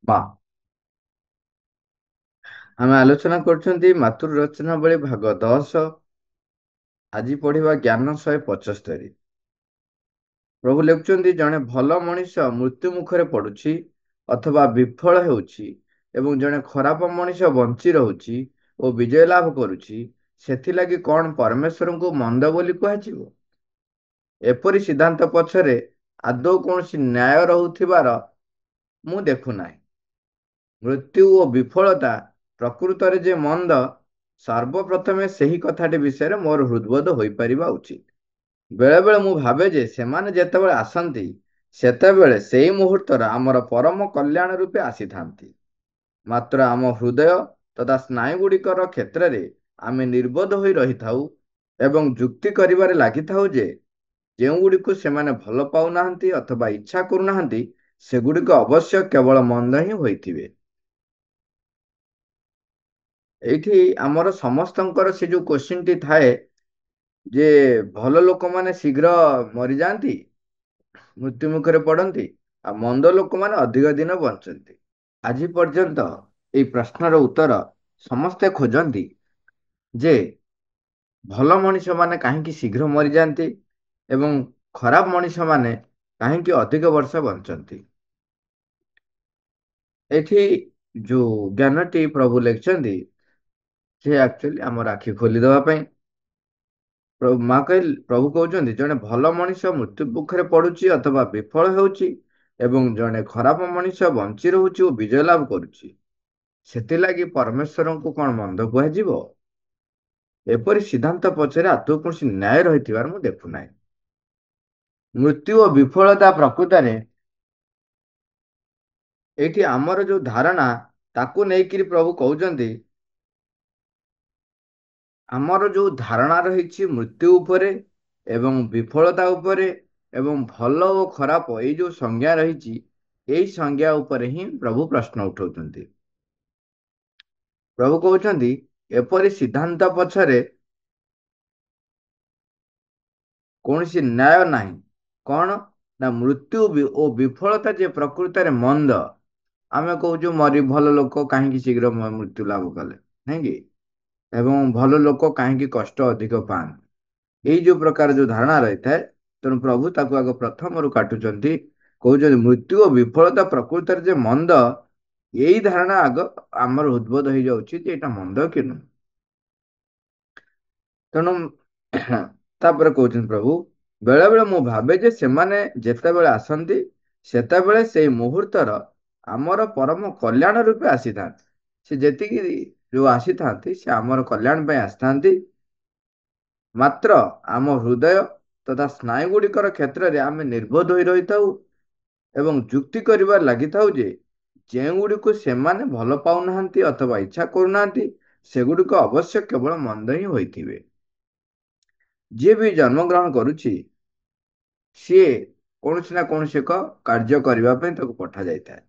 ବା ଆମେ ଆଲୋଚନା କରୁଛନ୍ତି ମାତୃ ରଚନା ବଳି ଭାଗ 10। ଆଜି ପଢିବା ଜ୍ଞାନ 175। ପ୍ରଭୁ ଲେଖୁଛନ୍ତି, ଜଣେ ଭଲ ମଣିଷ ମୃତ୍ୟୁ ମୁଖରେ ପଡୁଛି ଅଥବା ବିଫଳ ହେଉଛି ଏବଂ ଜଣେ ଖରାପ ମଣିଷ ବଞ୍ଚି ରହୁଛି ଓ ବିଜୟ ଲାଭ କରୁଛି। ସେଥିଲାଗି କଣ ପରମେଶ୍ୱରଙ୍କୁ ମନ୍ଦ ବୋଲି କୁହାଯିବ? ଏପରି ସିଦ୍ଧାନ୍ତ ପଛରେ ଆଦୌ କୌଣସି ନ୍ୟାୟ ରହୁଥିବାର ମୁଁ ଦେଖୁନାହିଁ। ମୃତ୍ୟୁ ଓ ବିଫଳତା ପ୍ରକୃତରେ ଯେ ମନ୍ଦ, ସର୍ବପ୍ରଥମେ ସେହି କଥାଟି ବିଷୟରେ ମୋର ହୃଦବୋଧ ହୋଇପାରିବା ଉଚିତ। ବେଳେ ବେଳେ ମୁଁ ଭାବେ ଯେ ସେମାନେ ଯେତେବେଳେ ଆସନ୍ତି, ସେତେବେଳେ ସେହି ମୁହୂର୍ତ୍ତର ଆମର ପରମ କଲ୍ୟାଣ ରୂପେ ଆସିଥାନ୍ତି। ମାତ୍ର ଆମ ହୃଦୟ ତଥା ସ୍ନାୟୁଗୁଡ଼ିକର କ୍ଷେତ୍ରରେ ଆମେ ନିର୍ବୋଧ ହୋଇ ରହିଥାଉ ଏବଂ ଯୁକ୍ତି କରିବାରେ ଲାଗିଥାଉ ଯେ ଯେଉଁଗୁଡ଼ିକୁ ସେମାନେ ଭଲ ପାଉନାହାନ୍ତି ଅଥବା ଇଚ୍ଛା କରୁନାହାନ୍ତି, ସେଗୁଡ଼ିକ ଅବଶ୍ୟ କେବଳ ମନ୍ଦ ହିଁ ହୋଇଥିବେ। ଏଇଠି ଆମର ସମସ୍ତଙ୍କର ସେ ଯୋଉ କୋଶ୍ଚିନ୍‌ଟି ଥାଏ ଯେ ଭଲ ଲୋକମାନେ ଶୀଘ୍ର ମରିଯାଆନ୍ତି, ମୃତ୍ୟୁ ମୁଖରେ ପଡନ୍ତି, ଆଉ ମନ୍ଦ ଲୋକମାନେ ଅଧିକ ଦିନ ବଞ୍ଚନ୍ତି। ଆଜି ପର୍ଯ୍ୟନ୍ତ ଏଇ ପ୍ରଶ୍ନର ଉତ୍ତର ସମସ୍ତେ ଖୋଜନ୍ତି ଯେ ଭଲ ମଣିଷମାନେ କାହିଁକି ଶୀଘ୍ର ମରିଯାଆନ୍ତି ଏବଂ ଖରାପ ମଣିଷମାନେ କାହିଁକି ଅଧିକ ବର୍ଷ ବଞ୍ଚନ୍ତି। ଏଠି ଯୋଉ ଜ୍ଞାନଟି ପ୍ରଭୁ ଲେଖିଛନ୍ତି, ସେ ଆକ୍ଚୁଆଲି ଆମର ଆଖି ଖୋଲିଦେବା ପାଇଁ। ପ୍ରଭୁ କହୁଛନ୍ତି, ଜଣେ ଭଲ ମଣିଷ ମୃତ୍ୟୁ ମୁଖରେ ପଡୁଛି ଅଥବା ବିଫଳ ହେଉଛି ଏବଂ ଜଣେ ଖରାପ ମଣିଷ ବଞ୍ଚି ରହୁଛି ଓ ବିଜୟ ଲାଭ କରୁଛି। ସେଥିଲାଗି ପରମେଶ୍ୱରଙ୍କୁ କଣ ମନ୍ଦ କୁହାଯିବ? ଏପରି ସିଦ୍ଧାନ୍ତ ପଛରେ ଆଦୌ କୌଣସି ନ୍ୟାୟ ରହିଥିବାର ମୁଁ ଦେଖୁନାହିଁ। ମୃତ୍ୟୁ ଓ ବିଫଳତା ପ୍ରକୃତରେ ଏଇଠି ଆମର ଯୋଉ ଧାରଣା, ତାକୁ ନେଇକିରି ପ୍ରଭୁ କହୁଛନ୍ତି, ଆମର ଯୋଉ ଧାରଣା ରହିଛି ମୃତ୍ୟୁ ଉପରେ ଏବଂ ବିଫଳତା ଉପରେ ଏବଂ ଭଲ ଓ ଖରାପ ଏଇ ଯୋଉ ସଂଜ୍ଞା ରହିଛି, ଏଇ ସଂଜ୍ଞା ଉପରେ ହିଁ ପ୍ରଭୁ ପ୍ରଶ୍ନ ଉଠାଉଛନ୍ତି। ପ୍ରଭୁ କହୁଛନ୍ତି, ଏପରି ସିଦ୍ଧାନ୍ତ ପଛରେ କୌଣସି ନ୍ୟାୟ ନାହିଁ। କଣ ନା ମୃତ୍ୟୁ ଓ ବିଫଳତା ଯେ ପ୍ରକୃତରେ ମନ୍ଦ। ଆମେ କହୁଛୁ ଭଲ ଲୋକ କାହିଁକି ଶୀଘ୍ର ମୃତ୍ୟୁ ଲାଭ କଲେ, ନାଇଁ କି? ଏବଂ ଭଲ ଲୋକ କାହିଁକି କଷ୍ଟ ଅଧିକ ପାଆନ୍ତି। ଏଇ ଯୋଉ ପ୍ରକାର ଯୋଉ ଧାରଣା ରହିଥାଏ, ତେଣୁ ପ୍ରଭୁ ତାକୁ ଆଗ ପ୍ରଥମରୁ କାଟୁଛନ୍ତି। କହୁଛନ୍ତି ମୃତ୍ୟୁ ଓ ବିଫଳତା ପ୍ରକୃତରେ ଯେ ମନ୍ଦ, ଏଇ ଧାରଣା ଆଗ ଆମର ଉଦ୍ଭୁତ ହେଇଯାଉଛି ଯେ ଏଇଟା ମନ୍ଦ କି ନୁହେଁ। ତେଣୁ ତାପରେ କହୁଛନ୍ତି ପ୍ରଭୁ, ବେଳେ ବେଳେ ମୁଁ ଭାବେ ଯେ ସେମାନେ ଯେତେବେଳେ ଆସନ୍ତି, ସେତେବେଳେ ସେଇ ମୁହୂର୍ତ୍ତର ଆମର ପରମ କଲ୍ୟାଣ ରୂପେ ଆସିଥାନ୍ତି। ସେ ଯେତିକି ଯୋଉ ଆସିଥାନ୍ତି, ସେ ଆମର କଲ୍ୟାଣ ପାଇଁ ଆସିଥାନ୍ତି। ମାତ୍ର ଆମ ହୃଦୟ ତଥା ସ୍ନାୟୁଗୁଡ଼ିକର କ୍ଷେତ୍ରରେ ଆମେ ନିର୍ବୋଧ ହୋଇ ରହିଥାଉ ଏବଂ ଯୁକ୍ତି କରିବାରେ ଲାଗିଥାଉ ଯେ ଯେଉଁଗୁଡ଼ିକୁ ସେମାନେ ଭଲ ପାଉନାହାନ୍ତି ଅଥବା ଇଚ୍ଛା କରୁନାହାନ୍ତି, ସେଗୁଡ଼ିକ ଅବଶ୍ୟ କେବଳ ମନ୍ଦ ହିଁ ହୋଇଥିବେ। ଯିଏ ବି ଜନ୍ମଗ୍ରହଣ କରୁଛି, ସିଏ କୌଣସି ନା କୌଣସି ଏକ କାର୍ଯ୍ୟ କରିବା ପାଇଁ ତାକୁ ପଠାଯାଇଥାଏ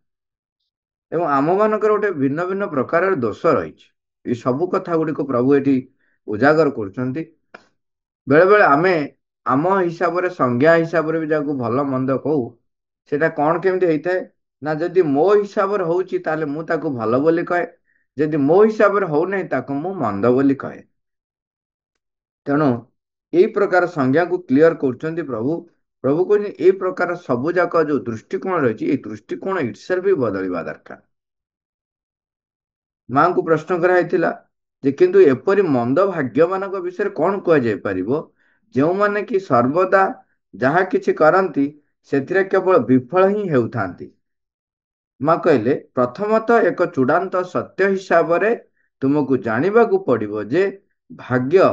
ଏବଂ ଆମମାନଙ୍କର ଗୋଟେ ଭିନ୍ନ ଭିନ୍ନ ପ୍ରକାରର ଦୋଷ ରହିଛି। ଏ ସବୁ କଥା ଗୁଡ଼ିକୁ ପ୍ରଭୁ ଏଠି ଉଜାଗର କରୁଛନ୍ତି। ବେଳେ ବେଳେ ଆମେ ଆମ ହିସାବରେ ସଂଜ୍ଞା ହିସାବରେ ବି ଯାହାକୁ ଭଲ ମନ୍ଦ କହୁ, ସେଟା କଣ କେମିତି ହେଇଥାଏ ନା ଯଦି ମୋ ହିସାବରେ ହଉଛି ତାହେଲେ ମୁଁ ତାକୁ ଭଲ ବୋଲି କହେ, ଯଦି ମୋ ହିସାବରେ ହଉନାହିଁ ତାକୁ ମୁଁ ମନ୍ଦ ବୋଲି କହେ। ତେଣୁ ଏଇ ପ୍ରକାର ସଂଜ୍ଞାକୁ କ୍ଲିୟର କରୁଛନ୍ତି ପ୍ରଭୁ। ପ୍ରଭୁ କହୁଛନ୍ତି ଏଇ ପ୍ରକାର ସବୁ ଯାକ ଯୋଉ ଦୃଷ୍ଟିକୋଣ ରହିଛି, ଏଇ ଦୃଷ୍ଟିକୋଣ ଇଟସେଲ୍ଫ ବି ବଦଳିବା ଦରକାର। ମାଙ୍କୁ ପ୍ରଶ୍ନ କରାଯାଇଥିଲା ଯେ କିନ୍ତୁ ଏପରି ମନ୍ଦ ଭାଗ୍ୟମାନଙ୍କ ବିଷୟରେ କଣ କୁହାଯାଇ ପାରିବ, ଯେଉଁମାନେ କି ସର୍ବଦା ଯାହା କିଛି କରନ୍ତି ସେଥିରେ କେବଳ ବିଫଳ ହିଁ ହେଉଥାନ୍ତି। ମା କହିଲେ, ପ୍ରଥମତଃ ଏକ ଚୂଡ଼ାନ୍ତ ସତ୍ୟ ହିସାବରେ ତୁମକୁ ଜାଣିବାକୁ ପଡିବ ଯେ ଭାଗ୍ୟ,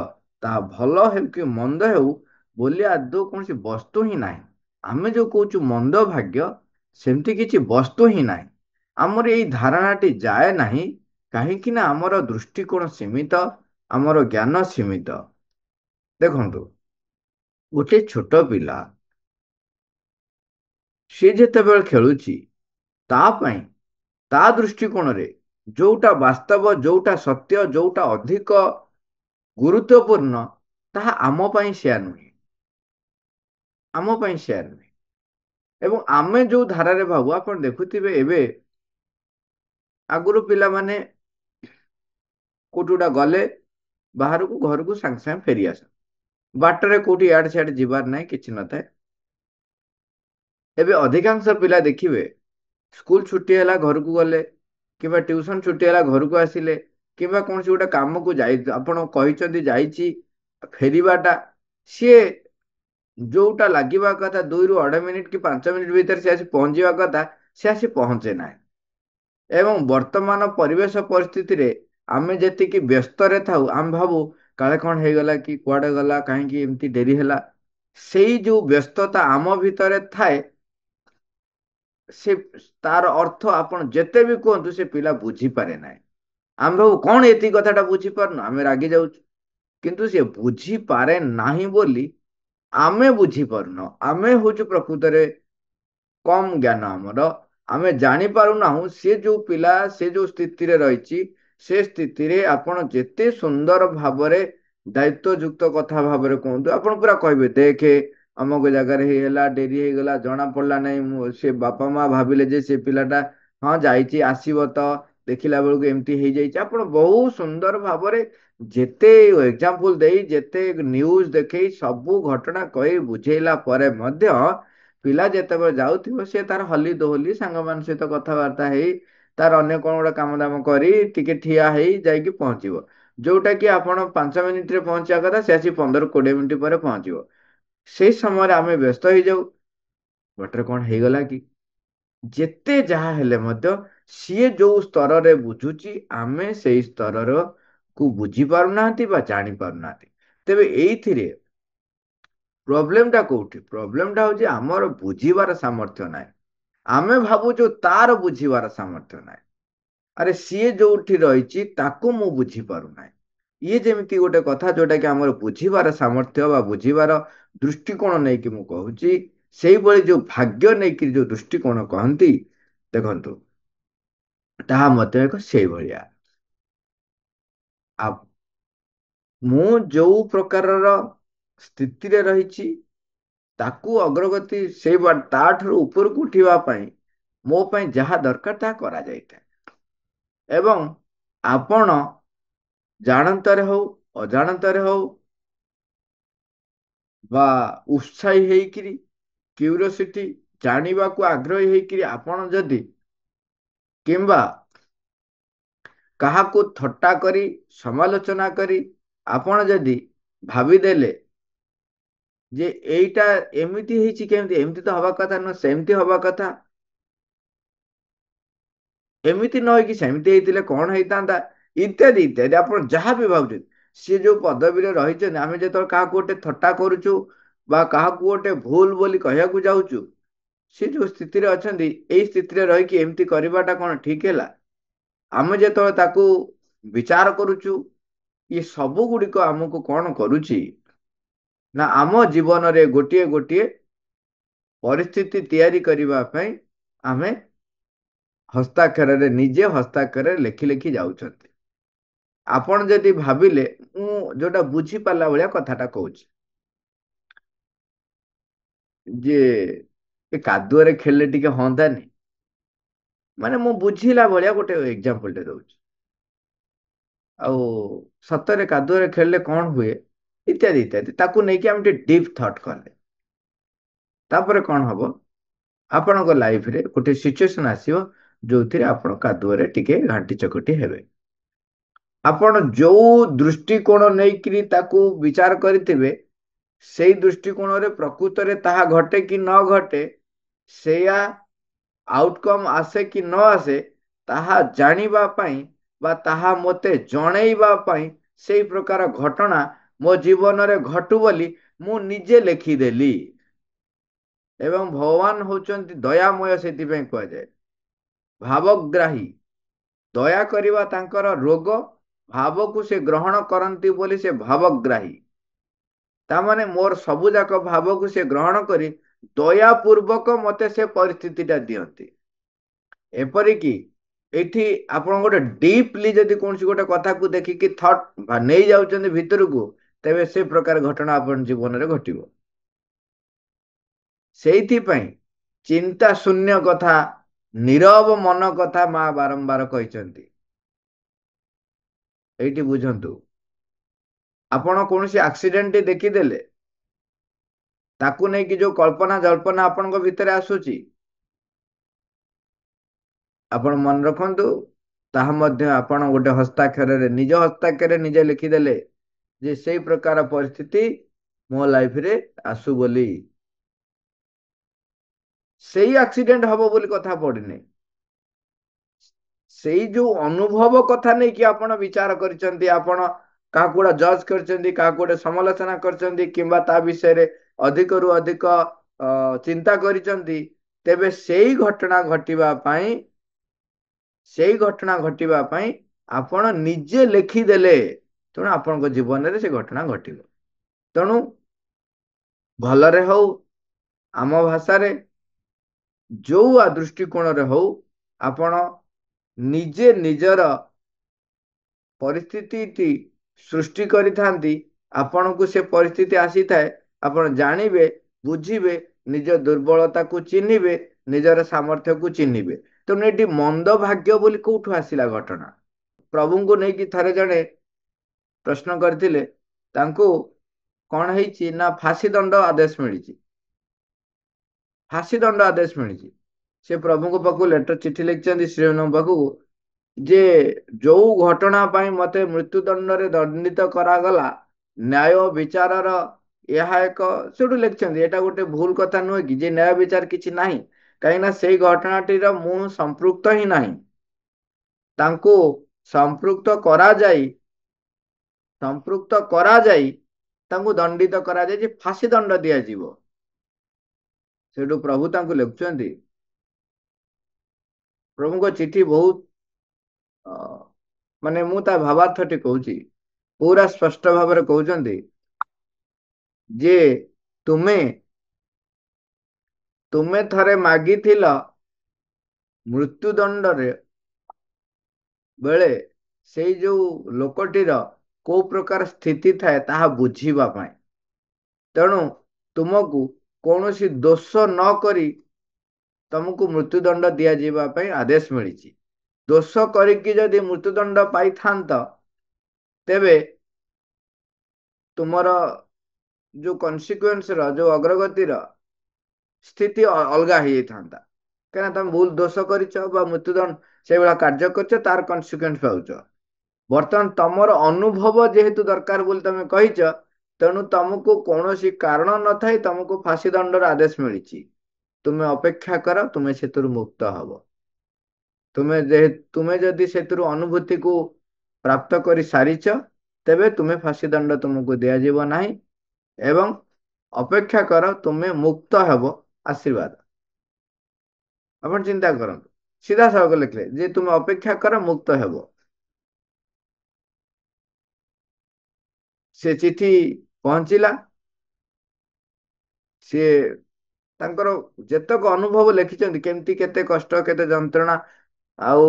ତାହା ଭଲ ହେଉ କି ମନ୍ଦ ହେଉ ବୋଲି ଆଦୌ କୌଣସି ବସ୍ତୁ ହିଁ ନାହିଁ। ଆମେ ଯୋଉ କହୁଛୁ ମନ୍ଦ ଭାଗ୍ୟ, ସେମିତି କିଛି ବସ୍ତୁ ହିଁ ନାହିଁ। ଆମର ଏଇ ଧାରଣାଟି ଯାଏ ନାହିଁ, କାହିଁକି ନା ଆମର ଦୃଷ୍ଟିକୋଣ ସୀମିତ, ଆମର ଜ୍ଞାନ ସୀମିତ। ଦେଖନ୍ତୁ, ଗୋଟେ ଛୋଟ ପିଲା ସିଏ ଯେତେବେଳେ ଖେଳୁଛି, ତା ପାଇଁ ତା ଦୃଷ୍ଟିକୋଣରେ ଯୋଉଟା ବାସ୍ତବ, ଯୋଉଟା ସତ୍ୟ, ଯୋଉଟା ଅଧିକ ଗୁରୁତ୍ୱପୂର୍ଣ୍ଣ, ତାହା ଆମ ପାଇଁ ସେୟା ନୁହେଁ। ଆମ ପାଇଁ ସେୟା ନୁହେଁ। ଏବଂ ଆମେ ଯୋଉ ଧାରାରେ ଭାବୁ, ଆପଣ ଦେଖୁଥିବେ ଏବେ ଆଗରୁ ପିଲାମାନେ କୋଉଠି ଗୋଟେ ଗଲେ ବାହାରକୁ ଘରକୁ ସାଙ୍ଗେ ସାଙ୍ଗେ ଫେରି ଆସ, ବାଟରେ କୋଉଠି ଇଆଡେ ସିଆଡେ ଯିବାର ନାହିଁ, କିଛି ନଥାଏ। ଏବେ ଅଧିକାଂଶ ପିଲା ଦେଖିବେ ସ୍କୁଲ ଛୁଟି ହେଲା ଘରକୁ ଗଲେ, କିମ୍ବା ଟିଉସନ ଛୁଟି ହେଲା ଘରକୁ ଆସିଲେ, କିମ୍ବା କୌଣସି ଗୋଟେ କାମକୁ ଯାଇ ଆପଣ କହିଛନ୍ତି ଯାଇଛି, ଫେରିବାଟା ସିଏ ଯୋଉଟା ଲାଗିବା କଥା 2 ରୁ 2.5 ମିନିଟ କି 5 ମିନିଟ ଭିତରେ ସେ ଆସି ପହଞ୍ଚିବା କଥା, ସେ ଆସି ପହଞ୍ଚେ ନାହିଁ। ଏବଂ ବର୍ତ୍ତମାନ ପରିବେଶ ପରିସ୍ଥିତିରେ ଆମେ ଯେତିକି ବ୍ୟସ୍ତରେ ଥାଉ, ଆମେ ଭାବୁ କାଳେ କଣ ହେଇଗଲା କି କୁଆଡେ ଗଲା, କାହିଁକି ଏମିତି ଡେରି ହେଲା। ସେଇ ଯୋଉ ବ୍ୟସ୍ତତା ଆମ ଭିତରେ ଥାଏ, ସେ ତାର ଅର୍ଥ ଆପଣ ଯେତେ ବି କୁହନ୍ତୁ ସେ ପିଲା ବୁଝିପାରେ ନାହିଁ। ଆମେ ଭାବୁ କଣ ଏତିକି କଥାଟା ବୁଝିପାରୁନୁ, ଆମେ ରାଗି ଯାଉଛୁ। କିନ୍ତୁ ସେ ବୁଝିପାରେ ନାହିଁ ବୋଲି ଆମେ ବୁଝିପାରୁନ, ଆମେ ହଉଛୁ ପ୍ରକୃତରେ କମ ଜ୍ଞାନ ଆମର। ଆମେ ଜାଣିପାରୁନାହୁଁ ସେ ଯୋଉ ପିଲା ସେ ଯୋଉ ସ୍ଥିତିରେ ରହିଛି, ସେ ସ୍ଥିତିରେ ଆପଣ ଯେତେ ସୁନ୍ଦର ଭାବରେ ଦାୟିତ୍ୱ ଯୁକ୍ତ କଥା ଭାବରେ କୁହନ୍ତୁ, ଆପଣ ପୁରା କହିବେ ଦେଖେ ଅମକ ଜାଗାରେ ହେଇଗଲା, ଡେରି ହେଇଗଲା, ଜଣା ପଡିଲା ନାହିଁ, ସେ ବାପା ମା ଭାବିଲେ ଯେ ସେ ପିଲାଟା ହଁ ଯାଇଛି ଆସିବ ତ, ଦେଖିଲା ବେଳକୁ ଏମିତି ହେଇଯାଇଛି। ଆପଣ ବହୁତ ସୁନ୍ଦର ଭାବରେ ଯେତେ ଏକ୍ଜାମ୍ପଲ ଦେଇ, ଯେତେ ନ୍ୟୁଜ ଦେଖେଇ, ସବୁ ଘଟଣା କହି ବୁଝେଇଲା ପରେ ମଧ୍ୟ ପିଲା ଯେତେବେଳେ ଯାଉଥିବ ସେ ତାର ହଲି ଦୋହଲି ସାଙ୍ଗମାନଙ୍କ ସହିତ କଥାବାର୍ତ୍ତା ହେଇ ତାର ଅନ୍ୟ କଣ ଗୋଟେ କାମ ଦାମ କରି ଟିକେ ଠିଆ ହେଇ ଯାଇକି ପହଞ୍ଚିବ। ଯୋଉଟା କି ଆପଣ 5 ମିନିଟରେ ପହଞ୍ଚିବା କଥା ସେ ଆସି 15-20 ମିନିଟ ପରେ ପହଞ୍ଚିବ। ସେଇ ସମୟରେ ଆମେ ବ୍ୟସ୍ତ ହେଇଯାଉ, ବାଟରେ କଣ ହେଇଗଲା କି। ଯେତେ ଯାହା ହେଲେ ମଧ୍ୟ ସିଏ ଯୋଉ ସ୍ତରରେ ବୁଝୁଛି, ଆମେ ସେଇ ସ୍ତରର କୁ ବୁଝି ପାରୁନାହାନ୍ତି ବା ଜାଣି ପାରୁନାହାନ୍ତି। ତେବେ ଏଇଥିରେ ପ୍ରୋବ୍ଲେମଟା କୋଉଠି? ପ୍ରୋବ୍ଲେମଟା ହଉଛି ଆମର ବୁଝିବାର ସାମର୍ଥ୍ୟ ନାହିଁ। ଆମେ ଭାବୁଛୁ ତାର ବୁଝିବାର ସାମର୍ଥ୍ୟ ନାହିଁ। ଆରେ ସିଏ ଯୋଉଠି ରହିଛି ତାକୁ ମୁଁ ବୁଝି ପାରୁନାହିଁ। ଇଏ ଯେମିତି ଗୋଟେ କଥା ଯୋଉଟା କି ଆମର ବୁଝିବାର ସାମର୍ଥ୍ୟ ବା ବୁଝିବାର ଦୃଷ୍ଟିକୋଣ ନେଇକି ମୁଁ କହୁଛି, ସେଇଭଳି ଯୋଉ ଭାଗ୍ୟ ନେଇକି ଯୋଉ ଦୃଷ୍ଟିକୋଣ କହନ୍ତି, ଦେଖନ୍ତୁ ତାହା ମଧ୍ୟ ଏକ ସେଇଭଳିଆ। ଆଉ ମୁଁ ଯୋଉ ପ୍ରକାରର ସ୍ଥିତିରେ ରହିଛି, ତାକୁ ଅଗ୍ରଗତି ସେଇ ତାଠାରୁ ଉପରକୁ ଉଠିବା ପାଇଁ ମୋ ପାଇଁ ଯାହା ଦରକାର ତାହା କରାଯାଇଥାଏ। ଏବଂ ଆପଣ ଜାଣନ୍ତରେ ହଉ ଅଜାଣନ୍ତରେ ହଉ ବା ଉତ୍ସାହୀ ହେଇକିରି, କ୍ୟୁରିଓସିଟି ଜାଣିବାକୁ ଆଗ୍ରହୀ ହେଇକିରି ଆପଣ ଯଦି, କିମ୍ବା କାହାକୁ ଥଟ୍ଟା କରି ସମାଲୋଚନା କରି ଆପଣ ଯଦି ଭାବିଦେଲେ ଯେ ଏଇଟା ଏମିତି ହେଇଛି, କେମିତି ଏମିତି ତ ହବା କଥା ନୁହଁ, ସେମିତି ହବା କଥା, ଏମିତି ନ ହେଇକି ସେମିତି ହେଇଥିଲେ କଣ ହେଇଥାନ୍ତା, ଇତ୍ୟାଦି ଇତ୍ୟାଦି ଆପଣ ଯାହା ବି ଭାବୁଛନ୍ତି, ସିଏ ଯୋଉ ପଦବୀରେ ରହିଛନ୍ତି, ଆମେ ଯେତେବେଳେ କାହାକୁ ଗୋଟେ ଥଟ୍ଟା କରୁଛୁ ବା କାହାକୁ ଗୋଟେ ଭୁଲ ବୋଲି କହିବାକୁ ଯାଉଛୁ, ସେ ଯୋଉ ସ୍ଥିତିରେ ଅଛନ୍ତି, ଏଇ ସ୍ଥିତିରେ ରହିକି ଏମିତି କରିବାଟା କଣ ଠିକ ହେଲା? ଆମେ ଯେତେବେଳେ ତାକୁ ବିଚାର କରୁଛୁ, ଇଏ ସବୁ ଗୁଡିକ ଆମକୁ କଣ କରୁଛି ନା ଆମ ଜୀବନରେ ଗୋଟିଏ ଗୋଟିଏ ପରିସ୍ଥିତି ତିଆରି କରିବା ପାଇଁ ଆମେ ହସ୍ତାକ୍ଷରରେ, ନିଜେ ହସ୍ତାକ୍ଷରରେ ଲେଖି ଲେଖି ଯାଉଛନ୍ତି। ଆପଣ ଯଦି ଭାବିଲେ, ମୁଁ ଯୋଉଟା ବୁଝିପାରିଲା ଭଳିଆ କଥାଟା କହୁଛି, ଯେ ଏ କାଦୁଅରେ ଖେଳିଲେ ଟିକେ ହଅନ୍ତାନି, ମାନେ ମୁଁ ବୁଝିଲା ଭଳିଆ ଗୋଟେ ଏକ୍ଜାମ୍ପଲ ଟେ ଦଉଛି। ଆଉ ସତରେ କାଦୁଅରେ ଖେଳିଲେ କଣ ହୁଏ, ଇତ୍ୟାଦି ଇତ୍ୟାଦି, ତାକୁ ନେଇକି ଆମେ ଟିକେ ଡିପ୍ ଥଟ୍ କଲେ ତାପରେ କଣ ହବ, ଆପଣଙ୍କ ଲାଇଫରେ ଗୋଟେ ସିଚୁଏସନ ଆସିବ ଯୋଉଥିରେ ଆପଣ କାଦୁଅରେ ଟିକେ ଘାଣ୍ଟି ଚକଟି ହେବେ। ଆପଣ ଯୋଉ ଦୃଷ୍ଟିକୋଣ ନେଇକିରି ତାକୁ ବିଚାର କରିଥିବେ, ସେଇ ଦୃଷ୍ଟିକୋଣରେ ପ୍ରକୃତରେ ତାହା ଘଟେ କି ନ ଘଟେ, ସେଇଆ ଆଉଟକମ୍ ଆସେ କି ନ ଆସେ, ତାହା ଜାଣିବା ପାଇଁ ବା ତାହା ମୋତେ ଜଣେଇବା ପାଇଁ ସେଇ ପ୍ରକାର ଘଟଣା ମୋ ଜୀବନରେ ଘଟୁ ବୋଲି ମୁଁ ନିଜେ ଲେଖିଦେଲି। ଏବଂ ଭଗବାନ ହଉଛନ୍ତି ଦୟାମୟ, ସେଥିପାଇଁ କୁହାଯାଏ ଭାବଗ୍ରାହୀ। ଦୟା କରିବା ତାଙ୍କର ରୋଗ, ଭାବକୁ ସେ ଗ୍ରହଣ କରନ୍ତି ବୋଲି ସେ ଭାବଗ୍ରାହୀ। ତାମାନେ ମୋର ସବୁ ଯାକ ଭାବକୁ ସେ ଗ୍ରହଣ କରି ଦୟା ପୂର୍ବକ ମତେ ସେ ପରିସ୍ଥିତି ଟା ଦିଅନ୍ତି। ଏପରିକି ଏଠି ଆପଣ ଗୋଟେ ଡିପଲି ଯଦି କୌଣସି ଗୋଟେ କଥାକୁ ଦେଖିକି ଥଟ୍ ବା ନେଇ ଯାଉଛନ୍ତି ଭିତରକୁ, ତେବେ ସେ ପ୍ରକାର ଘଟଣା ଆପଣ ଜୀବନରେ ଘଟିବ। ସେଇଥିପାଇଁ ଚିନ୍ତା ଶୂନ୍ୟ କଥା ନୀରବ ମନ କଥା ମା ବାରମ୍ବାର କହିଛନ୍ତି। ଏଇଠି ବୁଝନ୍ତୁ, ଆପଣ କୌଣସି ଆକ୍ସିଡେଣ୍ଟ ଦେଖିଦେଲେ, ତାକୁ ନେଇକି ଯୋଉ କଳ୍ପନା ଜଳ୍ପନା ଆପଣଙ୍କ ଭିତରେ ଆସୁଛି, ଆପଣ ମନେ ରଖନ୍ତୁ, ତାହା ମଧ୍ୟ ଆପଣ ଗୋଟେ ହସ୍ତାକ୍ଷରରେ, ନିଜ ହସ୍ତାକ୍ଷରରେ ନିଜେ ଲେଖିଦେଲେ ଯେ ସେଇ ପ୍ରକାର ପରିସ୍ଥିତି ମୋ ଲାଇଫରେ ଆସୁ ବୋଲି। ସେଇ ଆକ୍ସିଡେଣ୍ଟ ହବ ବୋଲି କଥା ପଡିନି, ସେଇ ଯୋଉ ଅନୁଭବ କଥା ନେଇକି ଆପଣ ବିଚାର କରିଛନ୍ତି, ଆପଣ କାହାକୁ ଗୋଟେ ଜଜ୍ କରିଛନ୍ତି, କାହାକୁ ଗୋଟେ ସମାଲୋଚନା କରିଛନ୍ତି, କିମ୍ବା ତା ବିଷୟରେ ଅଧିକରୁ ଅଧିକ ଚିନ୍ତା କରିଛନ୍ତି, ତେବେ ସେଇ ଘଟଣା ଘଟିବା ପାଇଁ ଆପଣ ନିଜେ ଲେଖିଦେଲେ, ତେଣୁ ଆପଣଙ୍କ ଜୀବନରେ ସେ ଘଟଣା ଘଟିବ। ତେଣୁ ଭଲରେ ହଉ, ଆମ ଭାଷାରେ ଯୋଉ ଦୃଷ୍ଟିକୋଣରେ ହଉ, ଆପଣ ନିଜେ ନିଜର ପରିସ୍ଥିତିଟି ସୃଷ୍ଟି କରିଥାନ୍ତି। ଆପଣଙ୍କୁ ସେ ପରିସ୍ଥିତି ଆସିଥାଏ, ଆପଣ ଜାଣିବେ, ବୁଝିବେ, ନିଜ ଦୁର୍ବଳତାକୁ ଚିହ୍ନିବେ, ନିଜର ସାମର୍ଥ୍ୟକୁ ଚିହ୍ନିବେ। ତେଣୁ ଏଠି ମନ୍ଦ ଭାଗ୍ୟ ବୋଲି କୋଉଠୁ ଆସିଲା ଘଟଣା? ପ୍ରଭୁଙ୍କୁ ନେଇକି ଥରେ ଜଣେ ପ୍ରଶ୍ନ କରିଥିଲେ, ତାଙ୍କୁ କଣ ହେଇଛି ନା ଫାଶୀ ଦଣ୍ଡ ଆଦେଶ ମିଳିଛି। ଫାଶୀ ଦଣ୍ଡ ଆଦେଶ ମିଳିଛି। ସେ ପ୍ରଭୁଙ୍କ ପାଖକୁ ଲେଟର ଚିଠି ଲେଖିଛନ୍ତି, ଶ୍ରୀମାନଙ୍କ ପାଖକୁ, ଯେ ଯୋଉ ଘଟଣା ପାଇଁ ମତେ ମୃତ୍ୟୁଦଣ୍ଡରେ ଦଣ୍ଡିତ କରାଗଲା, ନ୍ୟାୟ ବିଚାରର ଏହା ଏକ, ସେଠୁ ଲେଖିଛନ୍ତି ଏଇଟା ଗୋଟେ ଭୁଲ କଥା ନୁହେଁ କି, ଯେ ନ୍ୟାୟ ବିଚାର କିଛି ନାହିଁ, କାହିଁକି ନା ସେଇ ଘଟଣାଟିର ମୁଁ ସମ୍ପୃକ୍ତ ହିଁ ନାହିଁ। ତାଙ୍କୁ ସମ୍ପୃକ୍ତ କରାଯାଇ ତାଙ୍କୁ ଦଣ୍ଡିତ କରାଯାଇ ଫାଶୀ ଦଣ୍ଡ ଦିଆଯିବ। ସେଠୁ ପ୍ରଭୁ ତାଙ୍କୁ ଲେଖୁଛନ୍ତି, ପ୍ରଭୁଙ୍କ ଚିଠି ବହୁତ ମାନେ ମୁଁ ତା ଭାବାର୍ଥଟି କହୁଛି, ପୁରା ସ୍ପଷ୍ଟ ଭାବରେ କହୁଛନ୍ତି ଯେ ତୁମେ ତୁମେ ଥରେ ମାଗିଥିଲ ମୃତ୍ୟୁଦଣ୍ଡରେ ବେଳେ ସେଇ ଯୋଉ ଲୋକଟିର କୋଉ ପ୍ରକାର ସ୍ଥିତି ଥାଏ ତାହା ବୁଝିବା ପାଇଁ। ତେଣୁ ତୁମକୁ କୌଣସି ଦୋଷ ନ କରି ତମକୁ ମୃତ୍ୟୁଦଣ୍ଡ ଦିଆଯିବା ପାଇଁ ଆଦେଶ ମିଳିଛି। ଦୋଷ କରିକି ଯଦି ମୃତ୍ୟୁଦଣ୍ଡ ପାଇଥାନ୍ତ, ତେବେ ତୁମର ଯୋଉ କନସିକ୍ୱେନ୍ସର, ଯୋଉ ଅଗ୍ରଗତିର ସ୍ଥିତି ଅଲଗା ହେଇଯାଇଥାନ୍ତା। କାହିଁକିନା ତମେ ଭୁଲ ଦୋଷ କରିଛ ବା ମୃତ୍ୟୁଦଣ୍ଡ ସେଇଭଳିଆ କାର୍ଯ୍ୟ କରିଛ, ତାର କନସିକ୍ୱେନ୍ସ ପାଉଛ। ବର୍ତ୍ତମାନ ତମର ଅନୁଭବ ଯେହେତୁ ଦରକାର ବୋଲି ତମେ କହିଛ, ତେଣୁ ତମକୁ କୌଣସି କାରଣ ନଥାଇ ତମକୁ ଫାଶୀ ଦଣ୍ଡର ଆଦେଶ ମିଳିଛି। ତୁମେ ଅପେକ୍ଷା କର, ତୁମେ ସେଥିରୁ ମୁକ୍ତ ହବ। ତୁମେ ଯଦି ସେଥିରୁ ଅନୁଭୂତିକୁ ପ୍ରାପ୍ତ କରି ସାରିଛ, ତେବେ ତୁମେ ଫାଶୀ ଦଣ୍ଡ ତୁମକୁ ଦିଆଯିବ ନାହିଁ, ଏବଂ ଅପେକ୍ଷା କର, ତୁମେ ମୁକ୍ତ ହେବ। ଆଶୀର୍ବାଦ। ଆପଣ ଚିନ୍ତା କରନ୍ତୁ, ସିଧାସଳଖ ଲେଖିଲେ ଯେ ତୁମେ ଅପେକ୍ଷା କର, ମୁକ୍ତ ହେବ। ସେ ଚିଠି ପହଞ୍ଚିଲା, ସିଏ ତାଙ୍କର ଯେତେକ ଅନୁଭବ ଲେଖିଛନ୍ତି, କେମିତି କେତେ କଷ୍ଟ, କେତେ ଯନ୍ତ୍ରଣା, ଆଉ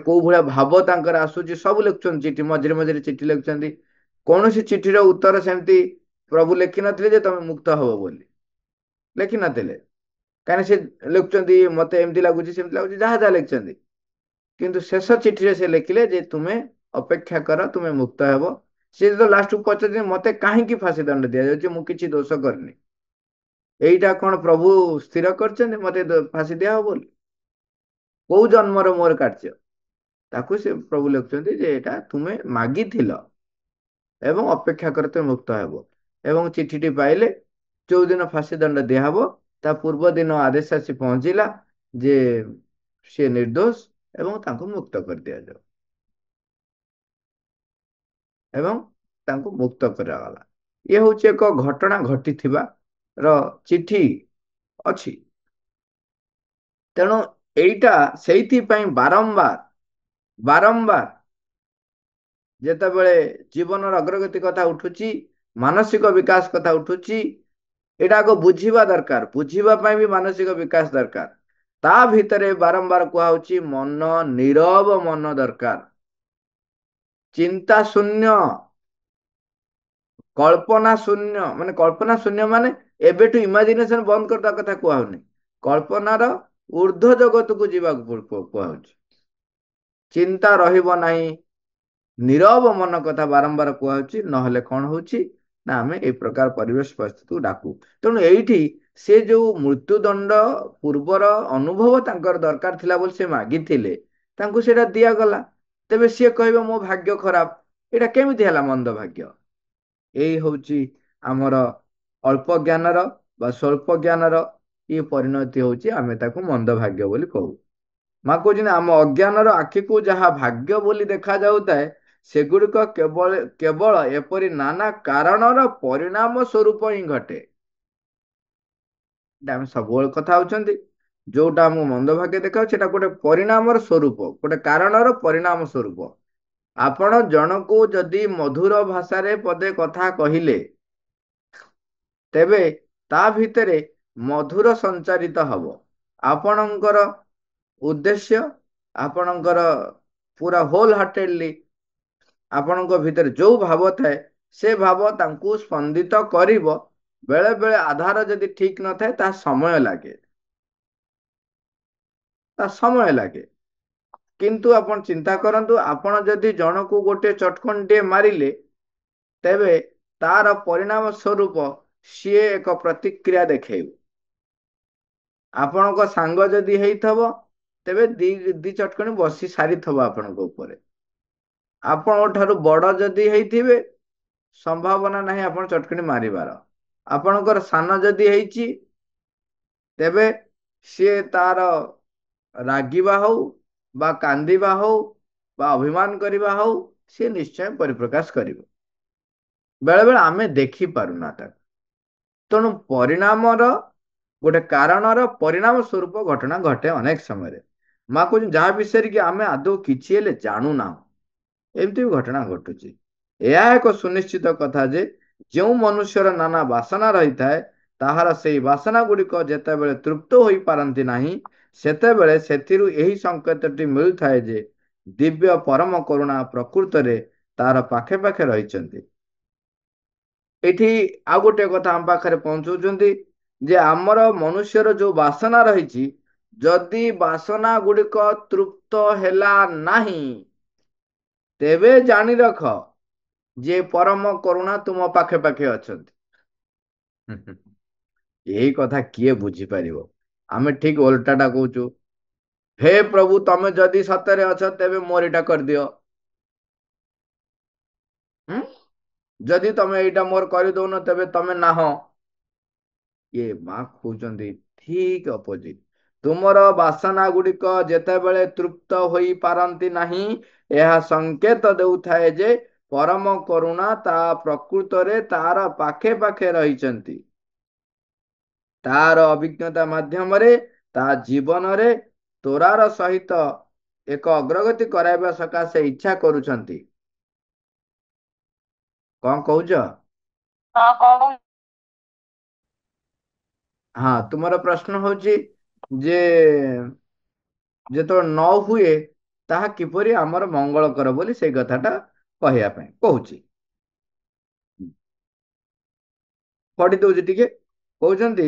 କୋଉ ଭଳିଆ ଭାବ ତାଙ୍କର ଆସୁଛି, ସବୁ ଲେଖୁଛନ୍ତି ଚିଠି, ମଝିରେ ମଝିରେ ଚିଠି ଲେଖୁଛନ୍ତି। କୌଣସି ଚିଠିର ଉତ୍ତର ସେମିତି ପ୍ରଭୁ ଲେଖିନଥିଲେ ଯେ ତମେ ମୁକ୍ତ ହବ ବୋଲି, ଲେଖିନଥିଲେ। କାହିଁକି ସେ ଲେଖୁଛନ୍ତି ମତେ ଏମିତି ଲାଗୁଛି, ସେମିତି ଲାଗୁଛି, ଯାହା ଯାହା ଲେଖିଛନ୍ତି। କିନ୍ତୁ ଶେଷ ଚିଠିରେ ସେ ଲେଖିଲେ ଯେ ତୁମେ ଅପେକ୍ଷା କର, ତୁମେ ମୁକ୍ତ ହେବ। ସେ ତ ଲାଷ୍ଟକୁ ପଚାରିଲେ ମତେ କାହିଁକି ଫାଶୀ ଦଣ୍ଡ ଦିଆଯାଉଛି, ମୁଁ କିଛି ଦୋଷ କରିନି। ଏଇଟା କଣ ପ୍ରଭୁ ସ୍ଥିର କରିଛନ୍ତି ମତେ ଫାଶୀ ଦିଆହବ ବୋଲି? କୋଉ ଜନ୍ମର ମୋର କାର୍ଯ୍ୟ? ତାକୁ ସେ ପ୍ରଭୁ ଲେଖୁଛନ୍ତି ଯେ ଏଇଟା ତୁମେ ମାଗିଥିଲ, ଏବଂ ଅପେକ୍ଷା କର, ତୁମେ ମୁକ୍ତ ହେବ। ଏବଂ ଚିଠିଟି ପାଇଲେ, ଯୋଉ ଦିନ ଫାଶୀ ଦଣ୍ଡ ଦିଆହବ ତା ପୂର୍ବ ଦିନ ଆଦେଶ ଆସି ପହଞ୍ଚିଲା ଯେ ସିଏ ନିର୍ଦ୍ଦୋଷ, ଏବଂ ତାଙ୍କୁ ମୁକ୍ତ କରିଦିଆଯାଉ, ଏବଂ ତାଙ୍କୁ ମୁକ୍ତ କରାଗଲା। ଇଏ ହଉଛି ଏକ ଘଟଣା ଘଟିଥିବାର ଚିଠି ଅଛି। ତେଣୁ ଏଇଟା ସେଇଥିପାଇଁ ବାରମ୍ବାର ବାରମ୍ବାର ଯେତେବେଳେ ଜୀବନର ଅଗ୍ରଗତି କଥା ଉଠୁଛି, ମାନସିକ ବିକାଶ କଥା ଉଠୁଛି, ଏଇଟା ଆଗ ବୁଝିବା ଦରକାର। ବୁଝିବା ପାଇଁ ବି ମାନସିକ ବିକାଶ ଦରକାର। ତା ଭିତରେ ବାରମ୍ବାର କୁହାହଉଛି ମନ, ନୀରବ ମନ ଦରକାର। ଚିନ୍ତା ଶୂନ୍ୟ, କଳ୍ପନା ଶୂନ୍ୟ ମାନେ ଏବେଠୁ ଇମାଜିନେସନ ବନ୍ଦ କରିଦେବା କଥା କୁହାହଉନି। କଳ୍ପନାର ଊର୍ଦ୍ଧ୍ୱ ଜଗତକୁ ଯିବାକୁ କୁହାହଉଛି। ଚିନ୍ତା ରହିବ ନାହିଁ, ନିରବ ମନ କଥା ବାରମ୍ବାର କୁହାହଉଛି। ନହେଲେ କଣ ହଉଛି ନା ଆମେ ଏଇ ପ୍ରକାର ପରିବେଶ ପରିସ୍ଥିତିକୁ ଡାକୁ। ତେଣୁ ଏଇଠି ସେ ଯୋଉ ମୃତ୍ୟୁଦଣ୍ଡ ପୂର୍ବର ଅନୁଭବ ତାଙ୍କର ଦରକାର ଥିଲା ବୋଲି ସେ ମାଗିଥିଲେ, ତାଙ୍କୁ ସେଇଟା ଦିଆଗଲା। ତେବେ ସିଏ କହିବ ମୋ ଭାଗ୍ୟ ଖରାପ। ଏଇଟା କେମିତି ହେଲା ମନ୍ଦ ଭାଗ୍ୟ? ଏଇ ହଉଛି ଆମର ଅଳ୍ପ ଜ୍ଞାନର ବା ସ୍ୱଳ୍ପ ଜ୍ଞାନର ଇଏ ପରିଣତି ହଉଛି, ଆମେ ତାକୁ ମନ୍ଦ ଭାଗ୍ୟ ବୋଲି କହୁ। ମା କହୁଛନ୍ତି ଆମ ଅଜ୍ଞାନର ଆଖିକୁ ଯାହା ଭାଗ୍ୟ ବୋଲି ଦେଖାଯାଉଥାଏ, ସେଗୁଡ଼ିକ କେବଳ କେବଳ ଏପରି ନାନା କାରଣର ପରିଣାମ ସ୍ୱରୂପ ହିଁ ଘଟେ। ଆମେ ସବୁବେଳେ କଥା ହଉଛନ୍ତି, ଯୋଉଟା ଆମକୁ ମନ୍ଦ ଭାଗ୍ୟ ଦେଖାଉଛି ସେଟା ଗୋଟେ ପରିଣାମର ସ୍ୱରୂପ, ଗୋଟେ କାରଣର ପରିଣାମ ସ୍ୱରୂପ। ଆପଣ ଜଣକୁ ଯଦି ମଧୁର ଭାଷାରେ ପଦେ କଥା କହିଲେ, ତେବେ ତା ଭିତରେ ମଧୁର ସଞ୍ଚାରିତ ହବ। ଆପଣଙ୍କର ଉଦ୍ଦେଶ୍ୟ, ଆପଣଙ୍କର ପୁରା ହୋଲ ହାର୍ଟେଡଲି ଆପଣଙ୍କ ଭିତରେ ଯୋଉ ଭାବ ଥାଏ, ସେ ଭାବ ତାଙ୍କୁ ସ୍ପନ୍ଦିତ କରିବ। ବେଳେ ବେଳେ ଆଧାର ଯଦି ଠିକ ନଥାଏ, ତା ସମୟ ଲାଗେ, ତା ସମୟ ଲାଗେ। କିନ୍ତୁ ଆପଣ ଚିନ୍ତା କରନ୍ତୁ, ଆପଣ ଯଦି ଜଣକୁ ଗୋଟେ ଚଟକଣିଟିଏ ମାରିଲେ, ତେବେ ତାର ପରିଣାମ ସ୍ୱରୂପ ସିଏ ଏକ ପ୍ରତିକ୍ରିୟା ଦେଖେଇବ। ଆପଣଙ୍କ ସାଙ୍ଗ ଯଦି ହେଇଥିବ, ତେବେ ଦି ଚଟକଣି ବସି ସାରିଥିବ ଆପଣଙ୍କ ଉପରେ। ଆପଣଙ୍କ ଠାରୁ ବଡ ଯଦି ହେଇଥିବେ, ସମ୍ଭାବନା ନାହିଁ ଆପଣ ଚଟକଣି ମାରିବାର। ଆପଣଙ୍କର ସାନ ଯଦି ହେଇଛି, ତେବେ ସିଏ ତାର ରାଗିବା ହଉ ବା କାନ୍ଦିବା ହଉ ବା ଅଭିମାନ କରିବା ହଉ, ସିଏ ନିଶ୍ଚୟ ପରିପ୍ରକାଶ କରିବ। ବେଳେ ବେଳେ ଆମେ ଦେଖିପାରୁନା ତାକୁ। ତେଣୁ ପରିଣାମର ଗୋଟେ କାରଣର ପରିଣାମ ସ୍ୱରୂପ ଘଟଣା ଘଟେ ଅନେକ ସମୟରେ। ମା କହୁଛନ୍ତି ଯାହା ବିଷୟରେ କି ଆମେ ଆଦୌ କିଛି ହେଲେ ଜାଣୁନାହୁଁ, ଏମିତି ବି ଘଟଣା ଘଟୁଛି। ଏହା ଏକ ସୁନିଶ୍ଚିତ କଥା ଯେ ଯେଉଁ ମନୁଷ୍ୟର ନାନା ବାସନା ରହିଥାଏ, ତାହାର ସେଇ ବାସନା ଗୁଡିକ ଯେତେବେଳେ ତୃପ୍ତ ହୋଇପାରନ୍ତି ନାହିଁ, ସେତେବେଳେ ସେଥିରୁ ଏହି ସଂକେତଟି ମିଳୁଥାଏ ଯେ ଦିବ୍ୟ ପରମ କରୁଣା ପ୍ରକୃତରେ ତାର ପାଖେ ପାଖେ ରହିଛନ୍ତି। ଏଠି ଆଉ ଗୋଟେ କଥା ଆମ ପାଖରେ ପହଞ୍ଚଉଛନ୍ତି ଯେ ଆମର ମନୁଷ୍ୟର ଯୋଉ ବାସନା ରହିଛି, ଯଦି ବାସନା ଗୁଡିକ ତୃପ୍ତ ହେଲା ନାହିଁ, ତେବେ ଜାଣି ରଖ ଯେ ପରମ କରୁଣା ତୁମ ପାଖେ ପାଖେ ଅଛନ୍ତି। ଏଇ କଥା କିଏ ବୁଝିପାରିବ? ଆମେ ଠିକ ଓଲଟାଟା କହୁଛୁ, ହେ ପ୍ରଭୁ ତମେ ଯଦି ସତରେ ଅଛ, ତେବେ ମୋର ଏଇଟା କରିଦିଅ। ହୁଁ? ଯଦି ତମେ ଏଇଟା ମୋର କରିଦଉନ, ତେବେ ତମେ ନାହଁ। ଇଏ ମା କହୁଛନ୍ତି ଠିକ ଅପୋଜିଟ। ତୁମର ବାସନା ଗୁଡିକ ଯେତେବେଳେ ତୃପ୍ତ ହୋଇପାରନ୍ତି ନାହିଁ, ଏହା ସଂକେତ ଦେଉଥାଏ ଯେ ପରମ କରୁଣା ତା ପ୍ରକୃତରେ ତାର ପାଖେ ପାଖେ ରହିଛନ୍ତି। ତାର ଅଭିଜ୍ଞତା ମାଧ୍ୟମରେ ତା ଜୀବନରେ ତୋରାର ସହିତ ଏକ ଅଗ୍ରଗତି କରାଇବା ସକାଶେ ଇଚ୍ଛା କରୁଛନ୍ତି। କଣ କହୁଛ? ହଁ କଣ? ହଁ, ତୁମର ପ୍ରଶ୍ନ ହଉଛି ଯେ ଯେତେବେଳେ ନ ହୁଏ, ତାହା କିପରି ଆମର ମଙ୍ଗଳକର ବୋଲି ସେଇ କଥାଟା କହିବା ପାଇଁ କହୁଛି। ପଢି ଦଉଛି ଟିକେ। କହୁଛନ୍ତି